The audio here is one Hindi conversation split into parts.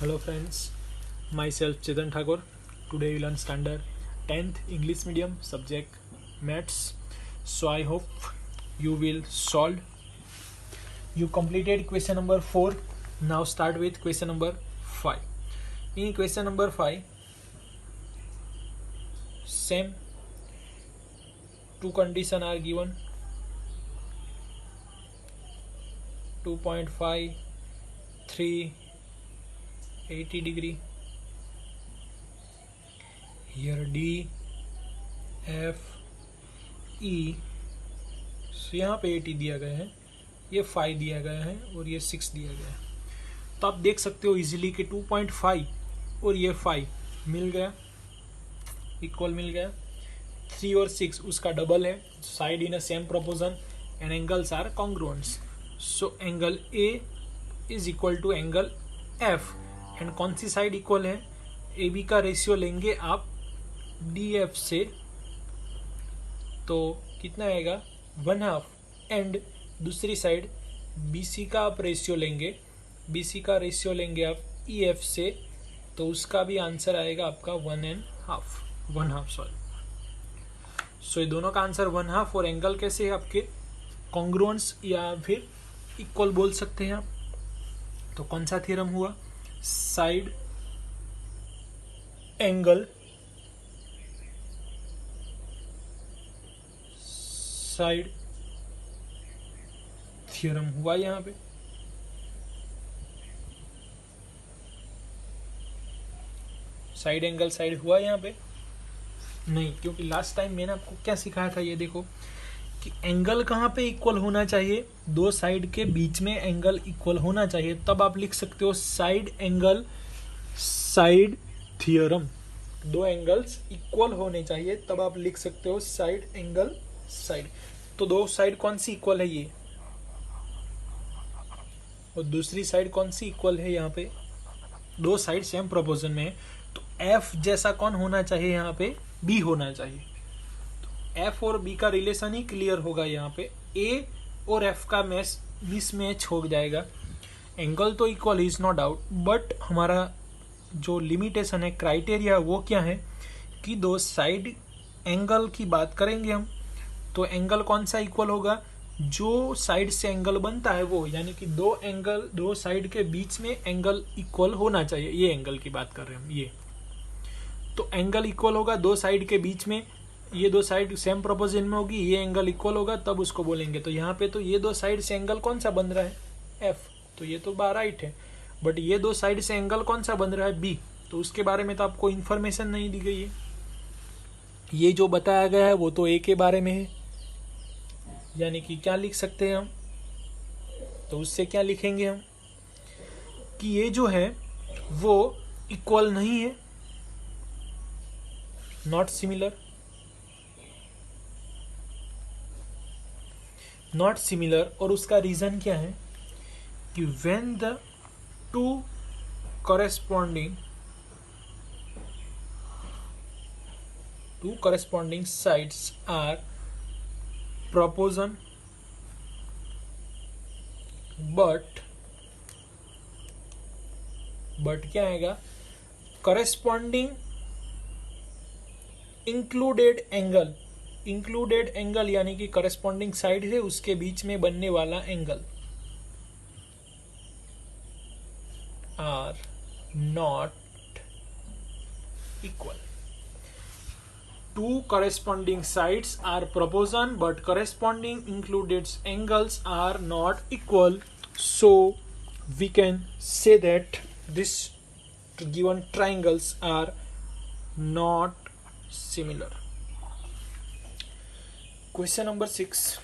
Hello friends, myself Chetan Thakur. Today we learn standard 10th English medium subject maths. So I hope you will solve. You completed question number 4. Now start with question number 5. In question number 5, same two conditions are given. 2.5, 3, 80 degree. Here D, F, E. So यहाँ पे 80 दिया गया है, ये 5 दिया गया है और ये 6 दिया गया है. तो आप देख सकते हो इजीली कि 2.5 और ये 5 मिल गया, इक्वल मिल गया. 3 और 6 उसका डबल है, side in a same proportion and angles are congruents. So angle A is equal to angle F. And कौन सी साइड इक्वल है? ए बी का रेशियो लेंगे आप डी एफ से, तो कितना आएगा? 1/2. एंड दूसरी साइड बी सी का आप रेशियो लेंगे, बी सी का रेशियो लेंगे आप ई एफ से, तो उसका भी आंसर आएगा आपका 1.5 सॉरी. सो ये दोनों का आंसर 1/2. और एंगल कैसे है आपके? कॉन्ग्रुएंट्स या फिर इक्वल बोल सकते हैं आप. तो कौन सा थ्योरम हुआ? साइड एंगल साइड थ्योरम हुआ यहां पे. साइड एंगल साइड हुआ यहां पे नहीं, क्योंकि लास्ट टाइम मैंने आपको क्या सिखाया था, ये देखो कि एंगल कहाँ पे इक्वल होना चाहिए? दो साइड के बीच में एंगल इक्वल होना चाहिए, तब आप लिख सकते हो साइड एंगल साइड थ्योरम. दो एंगल्स इक्वल होने चाहिए तब आप लिख सकते हो साइड एंगल साइड. तो दो साइड कौन सी इक्वल है? ये. और दूसरी साइड कौन सी इक्वल है? यहाँ पे दो साइड सेम प्रोपोर्शन में है, तो एफ जैसा कौन होना चाहिए? यहाँ पे बी होना चाहिए. एफ और बी का रिलेशन ही क्लियर होगा. यहाँ पे ए और एफ का मिसमैच हो जाएगा. एंगल तो equal is no doubt, but हमारा जो लिमिटेशन है, क्राइटेरिया, वो क्या है कि दो साइड एंगल की बात करेंगे हम, तो एंगल कौन सा इक्वल होगा? जो साइड से एंगल बनता है वो, यानी कि दो साइड के बीच में एंगल इक्वल होना चाहिए. ये एंगल की बात कर रहे हैं हम. ये तो एंगल इक्वल होगा दो साइड के बीच में, ये दो साइड सेम प्रोपोर्शन में होगी, ये एंगल इक्वल होगा, तब उसको बोलेंगे. तो यहाँ पे तो ये दो साइड से एंगल कौन सा बन रहा है? एफ. तो ये तो राइट है, बट ये दो साइड से एंगल कौन सा बन रहा है? बी. तो उसके बारे में तो आपको इन्फॉर्मेशन नहीं दी गई है. ये जो बताया गया है वो तो ए के बारे में है, यानी कि क्या लिख सकते हैं हम? तो उससे क्या लिखेंगे हम कि ये जो है वो इक्वल नहीं है, नॉट सिमिलर. Not similar. और उसका रीजन क्या है कि when the two corresponding sides are proportion, but क्या आएगा? corresponding included एंगल, यानी कि corresponding साइड है उसके बीच में बनने वाला angle are not equal. Two corresponding sides are proportion, but corresponding included angles are not equal. So we can say that this given triangles are not similar. Question number 6.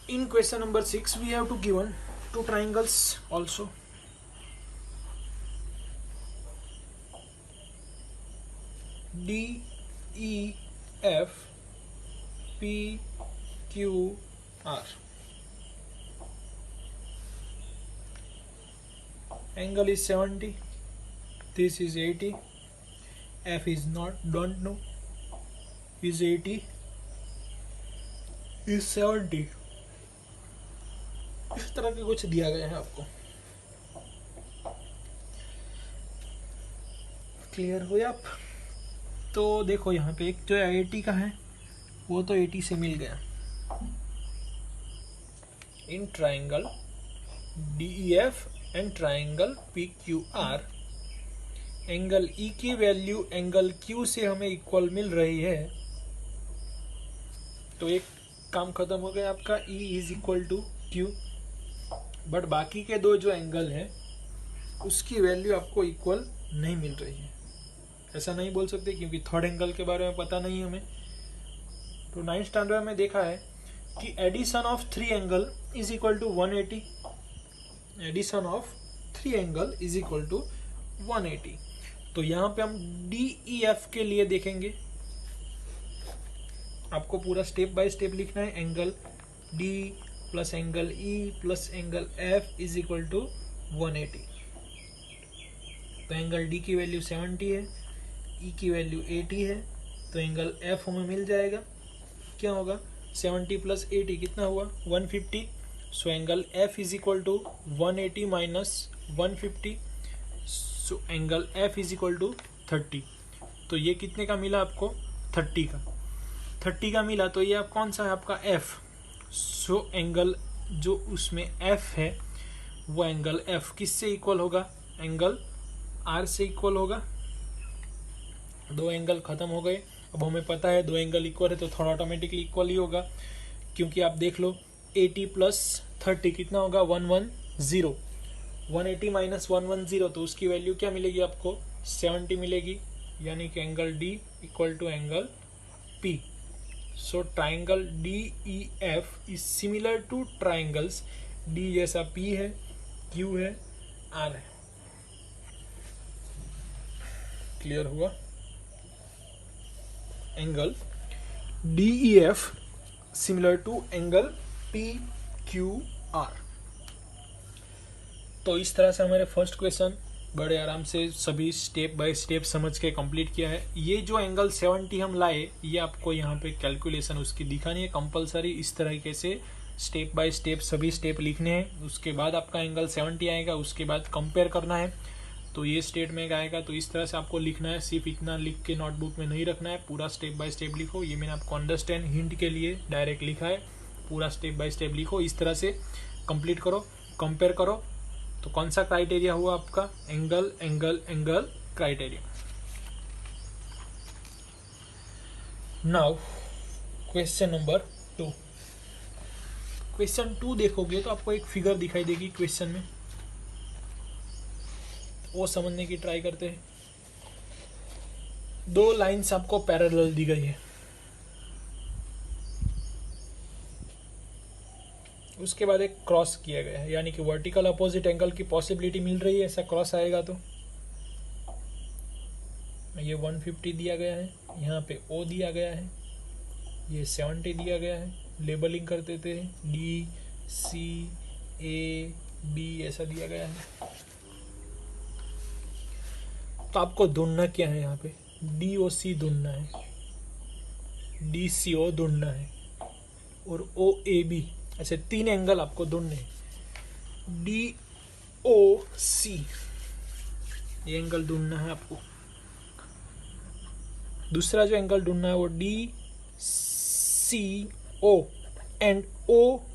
In question number 6 we have to given two triangles also. D, E, F, P, Q, R. Angle is 70. This is 80. F is don't know. Is 80. Is 70. इस तरह के कुछ दिया गया है आपको. क्लियर हुए आप? तो देखो यहाँ पे एक जो 80 का है वो तो 80 से मिल गया। In triangle DEF and triangle PQR angle E की वैल्यू एंगल Q से हमें इक्वल मिल रही है, तो एक काम खत्म हो गया आपका, E is equal to Q। But बाकी के दो जो एंगल है उसकी वैल्यू आपको इक्वल नहीं मिल रही है। ऐसा नहीं बोल सकते क्योंकि थर्ड एंगल के बारे में पता नहीं हमें। तो 9th स्टैंडर्ड में देखा है कि addition of 3 angle is equal to 180। Addition of 3 angle is equal to 180। तो यहाँ पे हम DEF के लिए देखेंगे, आपको पूरा स्टेप बाय स्टेप लिखना है। Angle D plus angle E plus angle F is equal to 180। तो एंगल D की वैल्यू 70 है, E की वैल्यू 80 है, तो एंगल F हमें मिल जाएगा। क्या होगा 70 प्लस 80 कितना हुआ 150। So angle F is equal to 180 minus 150। So angle F is equal to 30। तो ये कितने का मिला आपको 30 का मिला। तो ये आप कौन सा है आपका F। सो एंगल जो उसमें F है वो एंगल F किससे इक्वल होगा, एंगल R से इक्वल होगा। दो एंगल खत्म हो गए। अब हमें पता है दो एंगल इक्वल है तो थोड़ा ऑटोमेटिकली इक्वल ही होगा, क्योंकि आप देख लो 80 प्लस 30 कितना होगा 110। 180 माइनस 110 तो उसकी वैल्यू क्या मिलेगी आपको 70 मिलेगी, यानी कि angle D equal to angle P। So triangle DEF is similar to triangles D जैसा P है, Q है, R है। क्लियर हुआ? Angle DEF similar to angle PQR। तो इस तरह से हमारे फर्स्ट क्वेश्चन बड़े आराम से सभी स्टेप बाय स्टेप समझ के कंप्लीट किया है। ये जो एंगल 70 हम लाए ये आपको यहाँ पे कैलकुलेशन उसकी दिखानी है कंपलसरी। इस तरीके से स्टेप बाय स्टेप सभी स्टेप लिखने हैं, उसके बाद आपका एंगल 70 आएगा, उसके बाद कंपेयर करना है तो ये स्टेटमेंट आएगा। तो इस तरह से आपको लिखना है, सिर्फ इतना लिख के नोटबुक में नहीं रखना है, पूरा स्टेप बाय स्टेप लिखो। ये मैंने आपको अंडरस्टैंड हिंट के लिए डायरेक्ट लिखा है, पूरा स्टेप बाय स्टेप लिखो। इस तरह से कंप्लीट करो, कंपेयर करो। तो कौन सा क्राइटेरिया हुआ आपका angle angle angle criteria. Now question number 2। Question 2 देखोगे तो आपको एक फिगर दिखाई देगी क्वेश्चन में, वो समझने की ट्राई करते हैं। दो लाइंस आपको पैरेलल दी गई है, उसके बाद एक क्रॉस किया गया है, यानी कि वर्टिकल अपोजिट एंगल की पॉसिबिलिटी मिल रही है। ऐसा क्रॉस आएगा तो ये 150 दिया गया है, यहाँ पे O दिया गया है, ये 70 दिया गया है। लेबलिंग कर देते हैं D C A B ऐसा दिया गया है। तो आपको ढूंढना क्या है, यहाँ पे DOC ढूंढना है, DCO ढूंढना है और OAB, ऐसे 3 एंगल आपको ढूंढने हैं। DOC ये एंगल ढूंढना है आपको। दूसरा जो एंगल ढूंढना है वो DCO एंड OAB।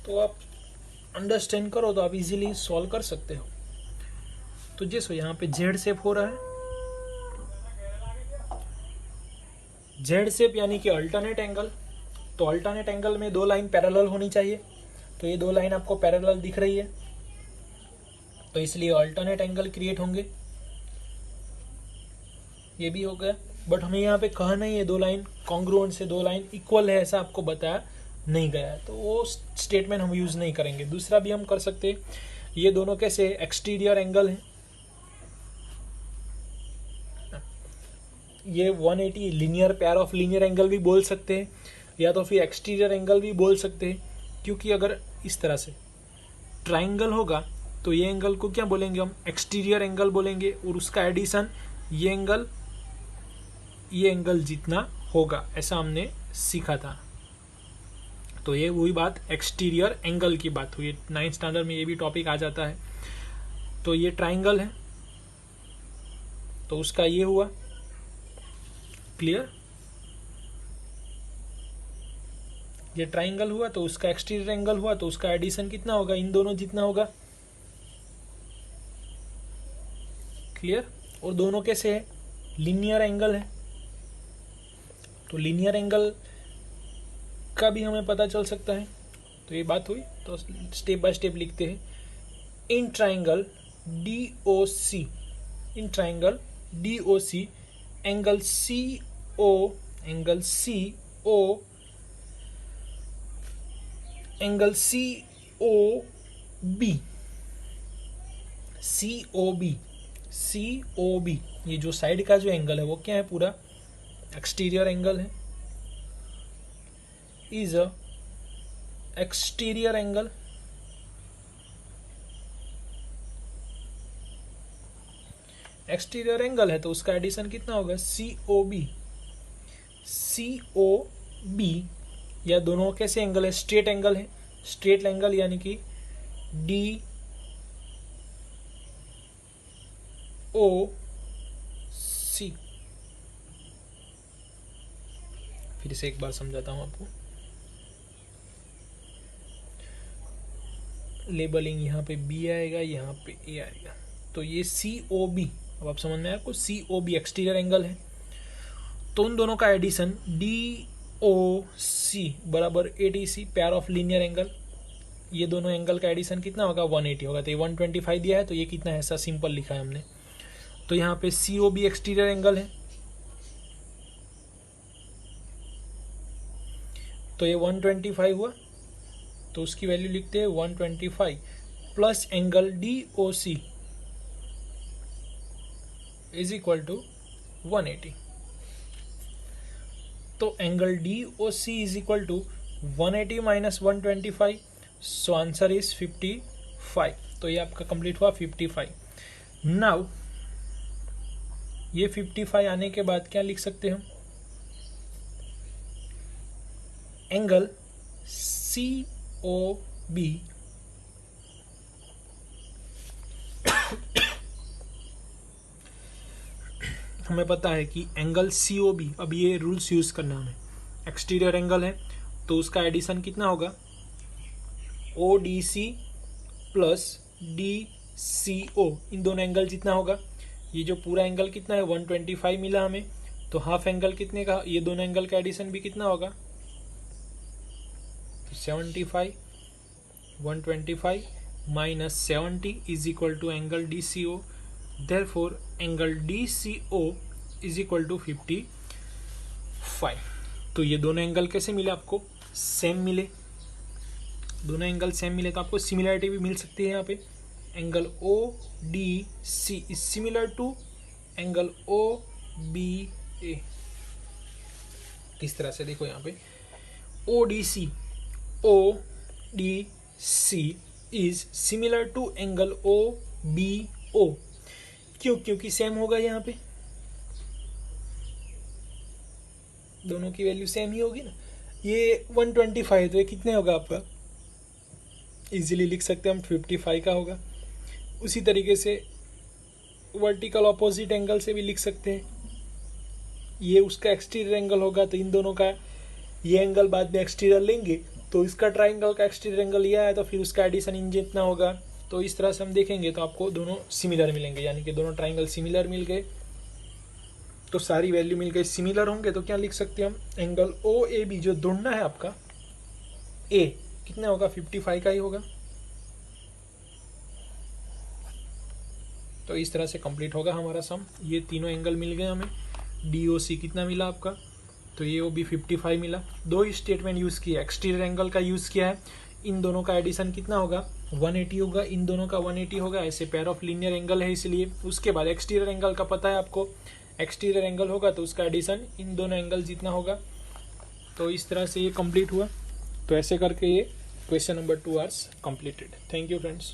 तो आप अंडरस्टैंड करो तो आप इजीली सॉल्व कर सकते हो। तो जैसे यहाँ पे जेड शेप हो रहा है, जेड शेप यानी कि अल्टरनेट एंगल। तो अल्टरनेट एंगल में दो लाइन पैरेलल होनी चाहिए, तो ये दो लाइन आपको पैरेलल दिख रही है, तो इसलिए अल्टरनेट एंगल क्रिएट होंगे। ये भी हो गया, बट हमें यहाँ पे कहा नहीं है दो लाइन कॉन्ग्रुएंट से दो लाइन इक्वल है, ऐसा आपको बताया नहीं गया है, तो वो स्टेटमेंट हम यूज नहीं करेंगे। दूसरा भी हम कर सकते हैं, ये दोनों कैसे एक्सटीरियर एंगल है, ये 180 linear pair of linear angle भी बोल सकते हैं, या तो फिर एक्सटीरियर एंगल भी बोल सकते हैं। क्योंकि अगर इस तरह से ट्राइंगल होगा तो ये एंगल को क्या बोलेंगे हम, एक्सटीरियर एंगल बोलेंगे, और उसका एडिशन ये एंगल जितना होगा, ऐसा हमने सीखा था। तो ये वही बात एक्सटीरियर एंगल की बात हुई। 9th स्टैंडर्ड में ये भी टॉपिक आ जाता है। तो ये ट्राइंगल है, तो उसका ये हुआ क्लियर। ये ट्राइंगल हुआ तो उसका एक्सटीरियर एंगल हुआ, तो उसका एडिशन कितना होगा, इन दोनों जितना होगा। क्लियर। और दोनों कैसे है, लीनियर एंगल है, तो लीनियर एंगल का भी हमें पता चल सकता है। तो ये बात हुई। तो स्टेप बाय स्टेप लिखते हैं। In triangle DOC, in triangle DOC angle CO, angle CO, angle COB, COB, ये जो साइड का जो एंगल है वो क्या है, पूरा एक्सटीरियर एंगल है, is a exterior angle, exterior angle है तो उसका एडिशन कितना होगा, COB, या दोनों कैसे एंगल है, स्ट्रेट एंगल है, स्ट्रेट एंगल यानी कि DOC। फिर से एक बार समझाता हूं आपको। लेबलिंग यहाँ पे B आएगा, यहाँ पे A आएगा, तो ये COB, अब आप समझ में आया आपको, COB एक्सटीरियर एंगल है। तो उन दोनों का एडिशन DOC बराबर ADC, pair of linear angle. ये दोनों एंगल का एडिशन कितना होगा, 180 होगा। तो ये 125 दिया है, तो ये कितना है, ऐसा सिंपल लिखा है हमने। तो यहाँ पे COB एक्सटीरियर एंगल है, तो ये 125 हुआ, तो उसकी वैल्यू लिखते हैं 125 plus angle DOC is equal to 180। तो angle DOC is equal to 180 minus 125, so answer is 55। तो ये आपका कंप्लीट हुआ 55। नाउ ये 55 आने के बाद क्या लिख सकते हैं हम, एंगल COB हमें पता है कि एंगल COB, अब ये रूल्स यूज करना हमें, एक्सटीरियर एंगल है तो उसका एडिशन कितना होगा, ODC प्लस DCO, इन दोनों एंगल जितना होगा। ये जो पूरा एंगल कितना है 125 मिला हमें, तो हाफ एंगल कितने का, ये दोनों एंगल का एडिशन भी कितना होगा, तो 75, 125 minus 70 is equal to angle DCO, therefore angle DCO is equal to 55। तो ये दोनों एंगल कैसे मिले आपको, सेम मिले, दोनों एंगल सेम मिले तो आपको सिमिलरिटी भी मिल सकती है। यहाँ पे angle ODC is similar to angle OBA। किस तरह से, देखो यहाँ पे ODC is similar to angle OBO। क्यों, क्योंकि सेम होगा, यहाँ पे दोनों की वैल्यू सेम ही होगी ना। ये 125 तो ये कितने होगा आपका, इजीली लिख सकते हैं हम 55 का होगा। उसी तरीके से वर्टिकल ऑपोजिट एंगल से भी लिख सकते हैं, ये उसका एक्सटीरियर एंगल होगा, तो इन दोनों का ये एंगल बाद में एक्सटीरियर लेंगे, तो इसका ट्राइंगल का एक्सटीरियर एंगल ये आया, तो फिर उसका एडिशन इन जितना होगा। तो इस तरह से हम देखेंगे तो आपको दोनों सिमिलर मिलेंगे, यानी कि दोनों ट्राइंगल सिमिलर मिल गए, तो सारी वैल्यू मिल गई, सिमिलर होंगे तो क्या लिख सकते हैं हम, एंगल OAB जो ढूंढना है आपका A कितना होगा, 55 का ही होगा। तो इस तरह से कंप्लीट होगा हमारा सम। ये तीनों एंगल मिल गए हमें। DOC कितना मिला आपका, तो ये वो भी 55 मिला। दो ही स्टेटमेंट यूज़ किया, एक्सटीरियर एंगल का यूज़ किया है, इन दोनों का एडिशन कितना होगा, 180 होगा, इन दोनों का 180 होगा, ऐसे पेयर ऑफ लीनियर एंगल है इसलिए। उसके बाद एक्सटीरियर एंगल का पता है आपको, एक्सटीरियर एंगल होगा तो उसका एडिशन इन दोनों एंगल जितना होगा। तो इस तरह से ये कंप्लीट हुआ। तो ऐसे करके ये question number 2 are completed. Thank you friends.